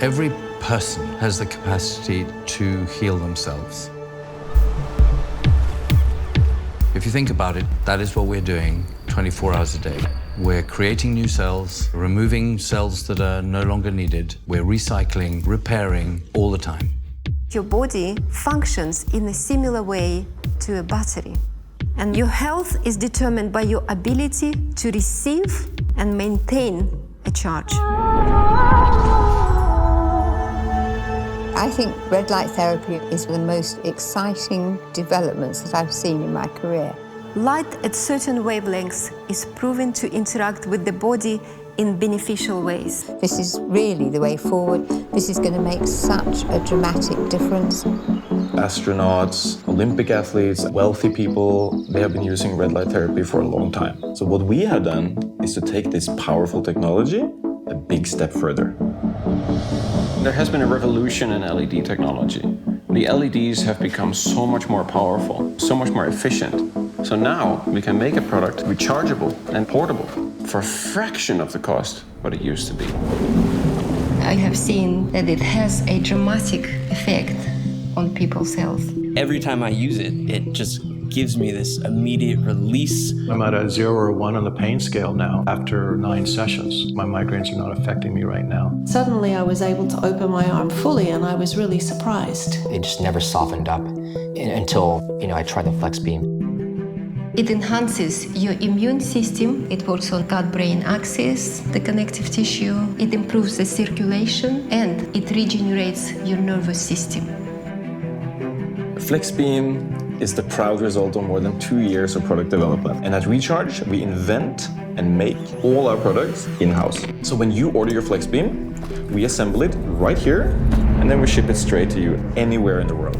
Every person has the capacity to heal themselves. If you think about it, that is what we're doing 24 hours a day. We're creating new cells, removing cells that are no longer needed. We're recycling, repairing all the time. Your body functions in a similar way to a battery. And your health is determined by your ability to receive and maintain a charge. I think red light therapy is the most exciting developments that I've seen in my career. Light at certain wavelengths is proven to interact with the body in beneficial ways. This is really the way forward. This is going to make such a dramatic difference. Astronauts, Olympic athletes, wealthy people, they have been using red light therapy for a long time. So what we have done is to take this powerful technology a big step further. There has been a revolution in LED technology. The LEDs have become so much more powerful, so much more efficient. So now we can make a product rechargeable and portable for a fraction of the cost what it used to be. I have seen that it has a dramatic effect on people's health. Every time I use it, it just gives me this immediate release. I'm at a 0 or 1 on the pain scale now. After 9 sessions, my migraines are not affecting me right now. Suddenly I was able to open my arm fully and I was really surprised. It just never softened up until, I tried the FlexBeam. It enhances your immune system. It works on gut-brain axis, the connective tissue. It improves the circulation and it regenerates your nervous system. FlexBeam is the proud result of more than 2 years of product development. And at Recharge, we invent and make all our products in-house. So when you order your FlexBeam, we assemble it right here, and then we ship it straight to you anywhere in the world.